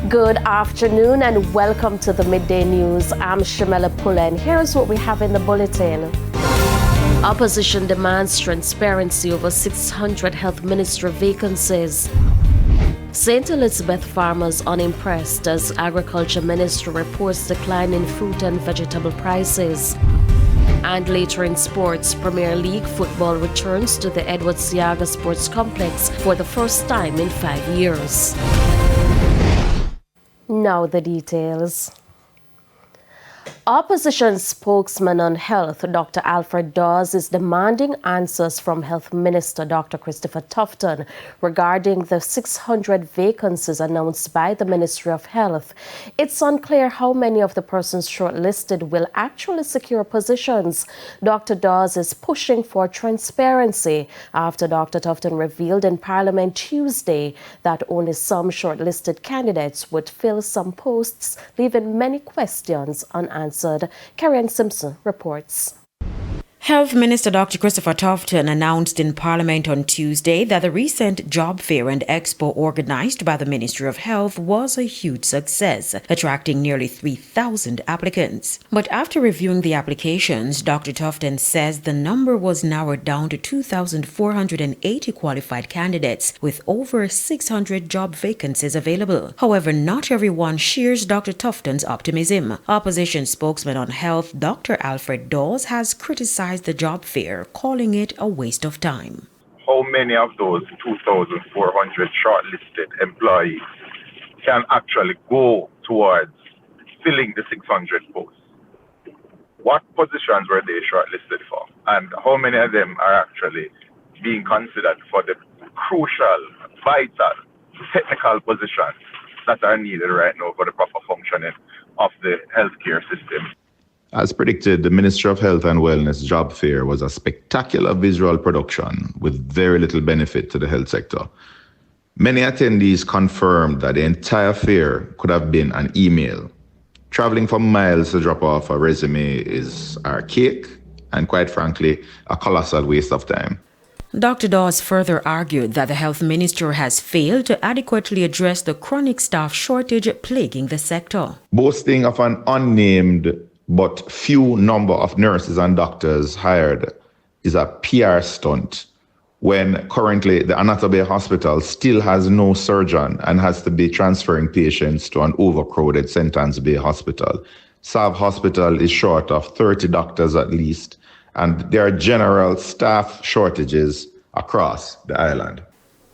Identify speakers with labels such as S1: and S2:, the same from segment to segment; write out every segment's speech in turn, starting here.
S1: Good afternoon and welcome to the Midday News. I'm Shamela Pullen. Here's what we have in the bulletin. Opposition demands transparency over 600 health ministry vacancies. St. Elizabeth farmers unimpressed as Agriculture Ministry reports decline in fruit and vegetable prices. And later in sports, Premier League football returns to the Edward Seaga Sports Complex for the first time in 5 years. Now the details. Opposition spokesman on health, Dr. Alfred Dawes, is demanding answers from Health Minister Dr. Christopher Tufton regarding the 600 vacancies announced by the Ministry of Health. It's unclear how many of the persons shortlisted will actually secure positions. Dr. Dawes is pushing for transparency after Dr. Tufton revealed in Parliament Tuesday that only some shortlisted candidates would fill some posts, leaving many questions unanswered. Karen Simpson reports.
S2: Health Minister Dr. Christopher Tufton announced in Parliament on Tuesday that the recent job fair and expo organized by the Ministry of Health was a huge success, attracting nearly 3,000 applicants. But after reviewing the applications, Dr. Tufton says the number was narrowed down to 2,480 qualified candidates with over 600 job vacancies available. However, not everyone shares Dr. Tufton's optimism. Opposition spokesman on health, Dr. Alfred Dawes, has criticized the job fair, calling it a waste of time.
S3: How many of those 2,400 shortlisted employees can actually go towards filling the 600 posts? What positions were they shortlisted for? And how many of them are actually being considered for the crucial, vital, technical positions that are needed right now for the proper functioning of the healthcare system?
S4: As predicted, the Ministry of Health and Wellness job fair was a spectacular visual production with very little benefit to the health sector. Many attendees confirmed that the entire fair could have been an email. Traveling for miles to drop off a resume is archaic and, quite frankly, a colossal waste of time.
S2: Dr. Dawes further argued that the health minister has failed to adequately address the chronic staff shortage plaguing the sector.
S4: Boasting of an unnamed but few number of nurses and doctors hired is a PR stunt when currently the Anata Bay Hospital still has no surgeon and has to be transferring patients to an overcrowded St. Anne's Bay Hospital. Sav Hospital is short of 30 doctors at least, and there are general staff shortages across the island.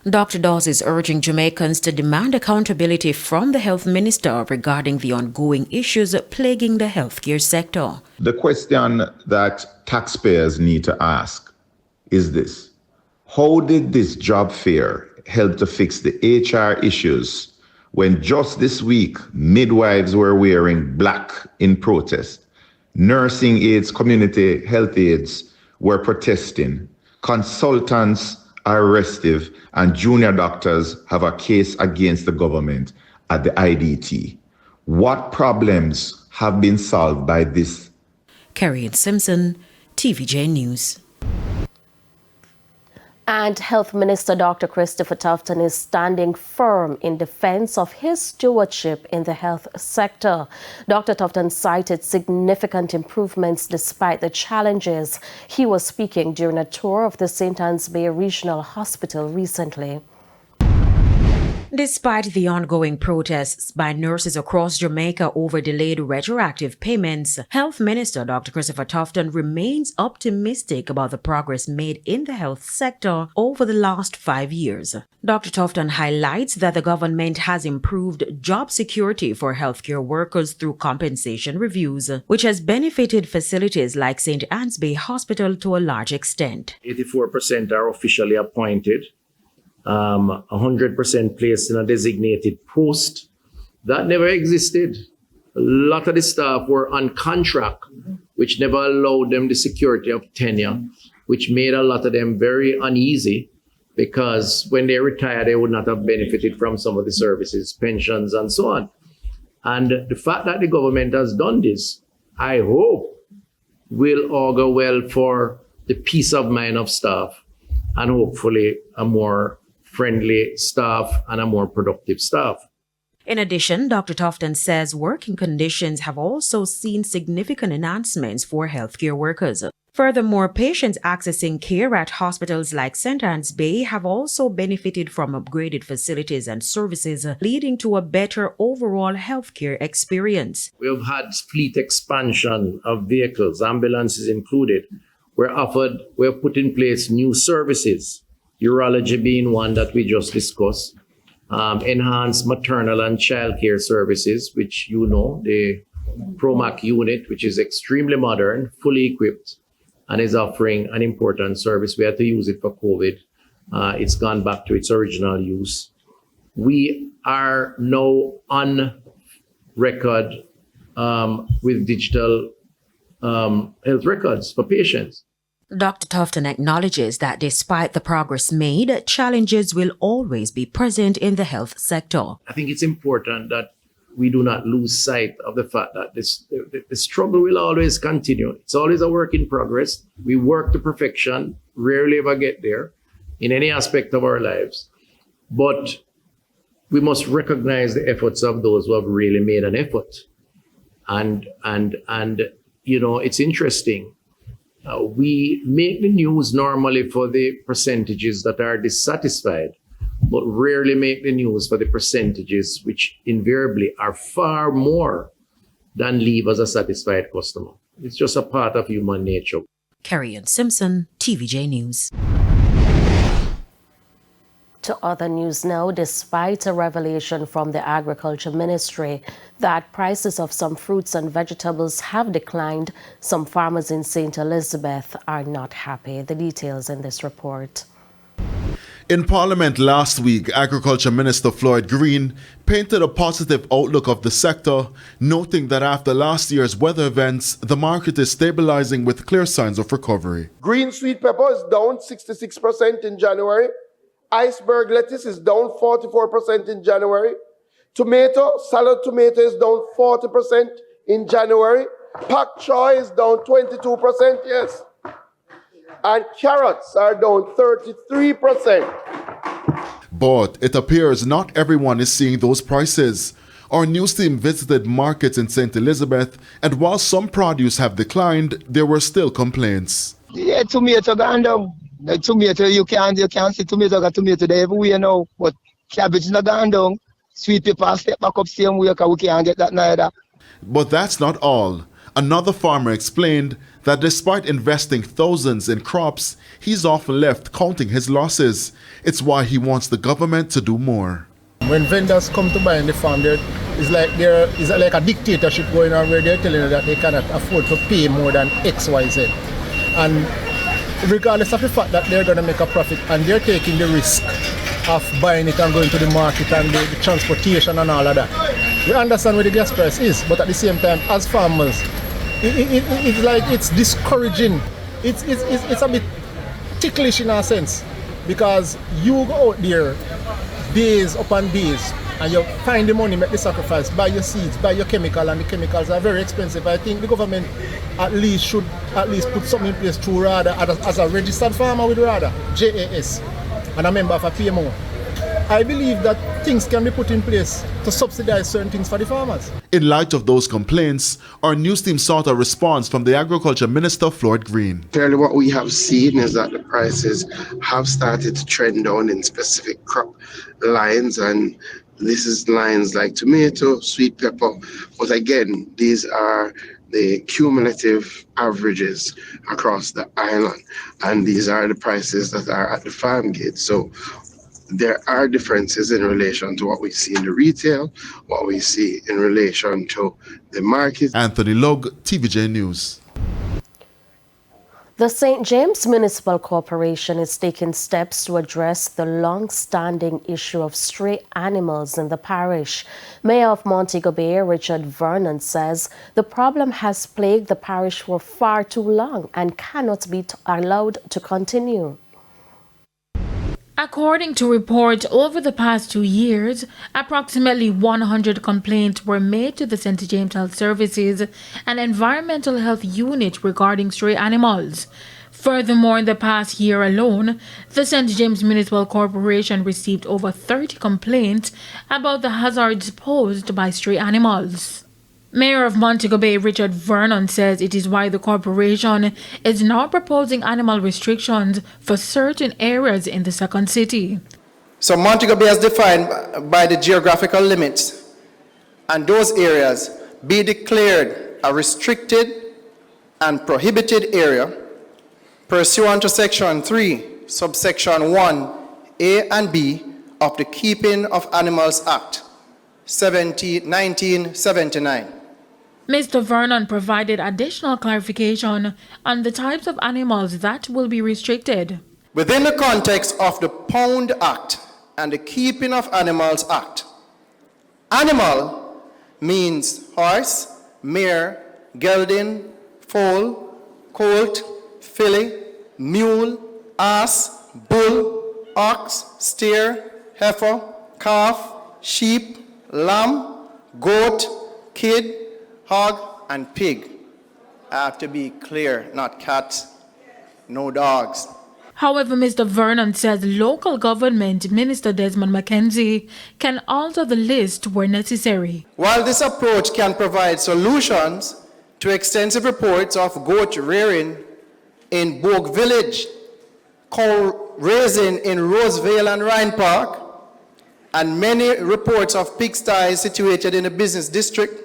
S2: Dr. Dawes is urging Jamaicans to demand accountability from the health minister regarding the ongoing issues plaguing the healthcare sector.
S4: The question that taxpayers need to ask is this: how did this job fair help to fix the HR issues when just this week midwives were wearing black in protest, nursing aides, community health aides were protesting, consultants are restive, and junior doctors have a case against the government at the IDT? What problems have been solved by this?
S2: Karen Simpson, TVJ News.
S1: And Health Minister Dr. Christopher Tufton is standing firm in defense of his stewardship in the health sector. Dr. Tufton cited significant improvements despite the challenges. He was speaking during a tour of the St. Anne's Bay Regional Hospital recently.
S2: Despite the ongoing protests by nurses across Jamaica over delayed retroactive payments, Health Minister Dr. Christopher Tufton remains optimistic about the progress made in the health sector over the last 5 years. Dr. Tufton highlights that the government has improved job security for healthcare workers through compensation reviews, which has benefited facilities like St. Anne's Bay Hospital to a large extent.
S5: 84% are officially appointed. 100% placed in a designated post. That never existed. A lot of the staff were on contract, which never allowed them the security of tenure, which made a lot of them very uneasy because when they retire, they would not have benefited from some of the services, pensions, and so on. And the fact that the government has done this, I hope, will augur well for the peace of mind of staff and hopefully a more friendly staff and a more productive staff.
S2: In addition, Dr. Tofton says working conditions have also seen significant enhancements for healthcare workers. Furthermore, patients accessing care at hospitals like St. Anne's Bay have also benefited from upgraded facilities and services, leading to a better overall healthcare experience.
S5: We have had fleet expansion of vehicles, ambulances included. We have put in place new services, urology being one that we just discussed. Enhanced maternal and childcare services, which the PROMAC unit, which is extremely modern, fully equipped, and is offering an important service. We had to use it for COVID. It's gone back to its original use. We are now on record with digital health records for patients.
S2: Dr. Tofton acknowledges that despite the progress made, challenges will always be present in the health sector.
S5: I think it's important that we do not lose sight of the fact that the struggle will always continue. It's always a work in progress. We work to perfection, rarely ever get there in any aspect of our lives. But we must recognize the efforts of those who have really made an effort. And it's interesting. We make the news normally for the percentages that are dissatisfied, but rarely make the news for the percentages which invariably are far more than leave as a satisfied customer. It's just a part of human nature.
S2: Carrie-Ann Simpson, TVJ News.
S1: To other news now, despite a revelation from the Agriculture Ministry that prices of some fruits and vegetables have declined, some farmers in St. Elizabeth are not happy. The details in this report.
S6: In Parliament last week, Agriculture Minister Floyd Green painted a positive outlook of the sector, noting that after last year's weather events, the market is stabilizing with clear signs of recovery.
S7: Green sweet pepper is down 66% in January. Iceberg lettuce is down 44% in January. Salad tomato is down 40% in January. Pak choy is down 22%, yes. And carrots are down 33%.
S6: But it appears not everyone is seeing those prices. Our news team visited markets in St. Elizabeth, and while some produce have declined, there were still complaints.
S8: Yeah, tomato gone down. The tomato, you can't see tomato there everywhere now, but cabbage not gone down. Sweet pepper step back up same way because we can't get that neither.
S6: But that's not all. Another farmer explained that despite investing thousands in crops, he's often left counting his losses. It's why he wants the government to do more.
S9: When vendors come to buy in the farm, it's like a dictatorship going on where they're telling you that they cannot afford to pay more than X, Y, Z. And regardless of the fact that they're going to make a profit and they're taking the risk of buying it and going to the market and the transportation and all of that. We understand where the gas price is, but at the same time, as farmers, it's like it's discouraging. It's a bit ticklish in a sense, because you go out there days upon days and you find the money, make the sacrifice, buy your seeds, buy your chemical, and the chemicals are very expensive. I think the government should put something in place through RADA as a registered farmer with RADA, JAS, and a member of a PMO. I believe that things can be put in place to subsidize certain things for the farmers.
S6: In light of those complaints, our news team sought a response from the Agriculture Minister Floyd Green.
S10: Clearly what we have seen is that the prices have started to trend down in specific crop lines, and this is lines like tomato, sweet pepper, but again, these are the cumulative averages across the island, and these are the prices that are at the farm gate. So there are differences in relation to what we see in the retail, what we see in relation to the market.
S6: Anthony Lug, TVJ News.
S1: The St. James Municipal Corporation is taking steps to address the long-standing issue of stray animals in the parish. Mayor of Montego Bay, Richard Vernon, says the problem has plagued the parish for far too long and cannot be allowed to continue.
S11: According to reports, over the past 2 years, approximately 100 complaints were made to the St. James Health Services and Environmental Health Unit regarding stray animals. Furthermore, in the past year alone, the St. James Municipal Corporation received over 30 complaints about the hazards posed by stray animals. Mayor of Montego Bay, Richard Vernon, says it is why the corporation is now proposing animal restrictions for certain areas in the second city.
S12: So Montego Bay is defined by the geographical limits, and those areas be declared a restricted and prohibited area pursuant to Section 3, subsection 1, A and B of the Keeping of Animals Act, 1979.
S11: Mr. Vernon provided additional clarification on the types of animals that will be restricted.
S12: Within the context of the Pound Act and the Keeping of Animals Act, animal means horse, mare, gelding, foal, colt, filly, mule, ass, bull, ox, steer, heifer, calf, sheep, lamb, goat, kid, hog, and pig. I have to be clear, not cats, no dogs.
S11: However, Mr. Vernon says local government Minister Desmond McKenzie can alter the list where necessary.
S12: While this approach can provide solutions to extensive reports of goat rearing in Bogue Village, cow raising in Rosevale and Rhine Park, and many reports of pigsties situated in the business district,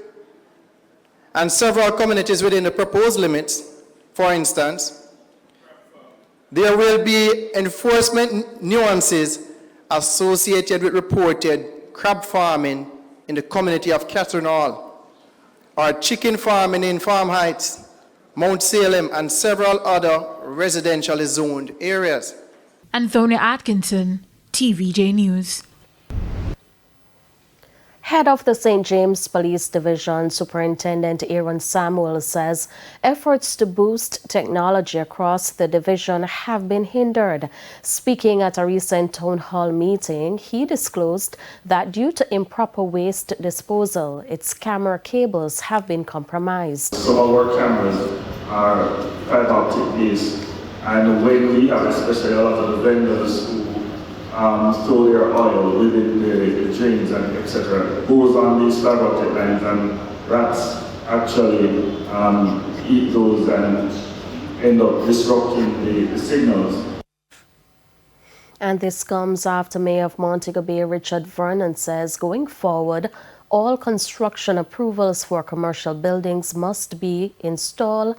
S12: and several communities within the proposed limits, for instance, there will be enforcement nuances associated with reported crab farming in the community of Catherine Hall, or chicken farming in Farm Heights, Mount Salem, and several other residentially zoned areas.
S11: Anthony Atkinson, TVJ News.
S1: Head of the St. James Police Division, Superintendent Aaron Samuel, says efforts to boost technology across the division have been hindered. Speaking at a recent town hall meeting, he disclosed that due to improper waste disposal, its camera cables have been compromised.
S13: Some of our cameras are fiber optic based, and when we have, especially a lot of the vendors who store their oil within the drains and etc., goes on these fiber optic lines, and rats actually eat those and end up disrupting the signals.
S1: And this comes after Mayor of Montego Bay, Richard Vernon, says going forward, all construction approvals for commercial buildings must install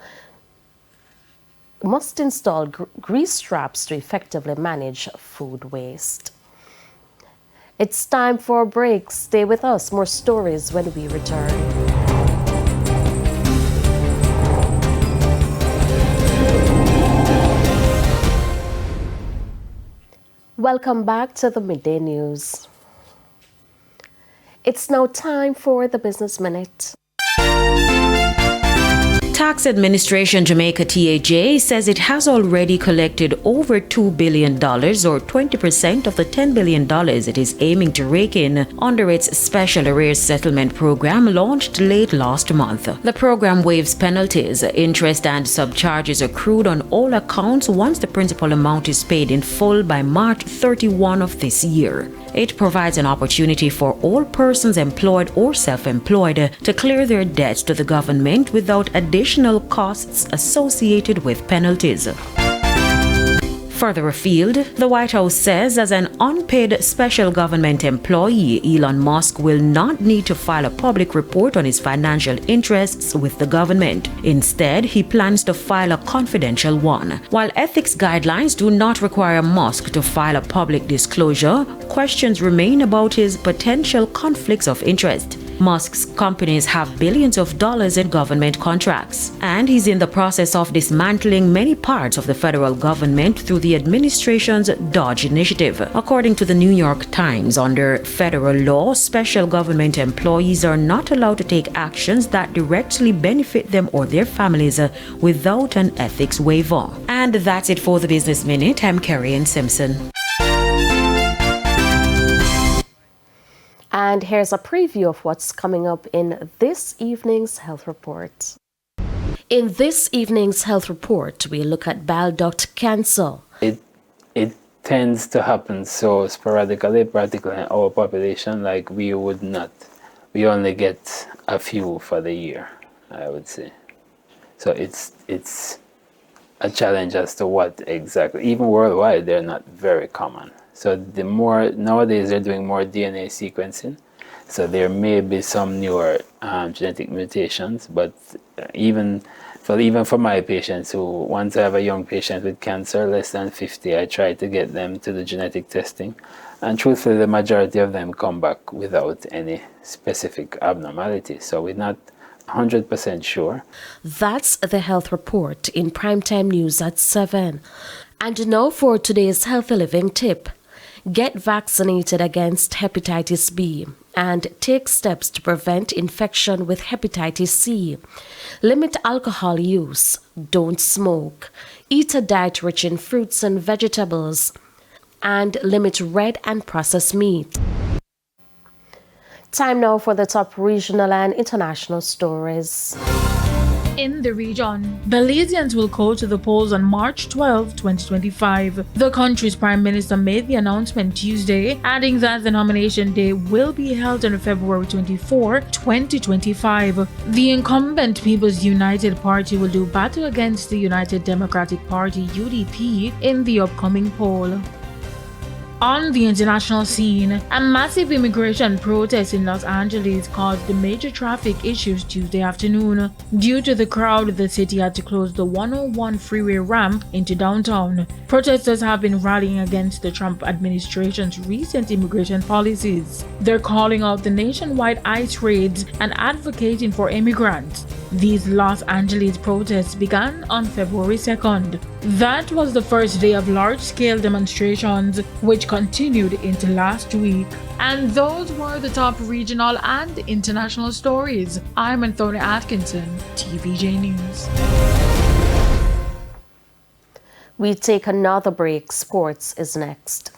S1: grease traps to effectively manage food waste. It's time for a break. Stay with us. More stories when we return. Welcome back to the Midday News. It's now time for the Business Minute.
S2: Tax Administration Jamaica TAJ says it has already collected over $2 billion, or 20% of the $10 billion it is aiming to rake in under its Special Arrears Settlement Program launched late last month. The program waives penalties, interest and subcharges accrued on all accounts once the principal amount is paid in full by March 31 of this year. It provides an opportunity for all persons employed or self-employed to clear their debts to the government without additional costs associated with penalties. Further afield, the White House says as an unpaid special government employee, Elon Musk will not need to file a public report on his financial interests with the government. Instead, he plans to file a confidential one. While ethics guidelines do not require Musk to file a public disclosure, questions remain about his potential conflicts of interest. Musk's companies have billions of dollars in government contracts, and he's in the process of dismantling many parts of the federal government through the administration's Dodge initiative. According to the New York Times, under federal law, special government employees are not allowed to take actions that directly benefit them or their families without an ethics waiver. And that's it for the Business Minute. I'm Carrie Simpson.
S1: And here's a preview of what's coming up in this evening's health report. In this evening's health report, we look at bile duct cancer.
S14: It tends to happen so sporadically, particularly in our population, like we only get a few for the year, I would say. So it's a challenge as to what exactly, even worldwide, they're not very common. So nowadays they're doing more DNA sequencing. So there may be some newer genetic mutations, but even for my patients who, once I have a young patient with cancer, less than 50, I try to get them to the genetic testing. And truthfully, the majority of them come back without any specific abnormality. So we're not 100% sure.
S1: That's the health report in Primetime News at 7. And now for today's Healthy Living tip. Get vaccinated against hepatitis B and take steps to prevent infection with hepatitis C. Limit alcohol use. Don't smoke. Eat a diet rich in fruits and vegetables. And limit red and processed meat. Time now for the top regional and international stories.
S11: In the region, Belizeans will go to the polls on March 12, 2025. The country's prime minister made the announcement Tuesday, adding that the nomination day will be held on February 24, 2025. The incumbent People's United Party will do battle against the United Democratic Party (UDP) in the upcoming poll. On the international scene, a massive immigration protest in Los Angeles caused major traffic issues Tuesday afternoon. Due to the crowd, the city had to close the 101 freeway ramp into downtown. Protesters have been rallying against the Trump administration's recent immigration policies. They're calling out the nationwide ICE raids and advocating for immigrants. These Los Angeles protests began on February 2nd. That was the first day of large-scale demonstrations, which continued into last week. And those were the top regional and international stories. I'm Anthony Atkinson, TVJ News.
S1: We take another break. Sports is next.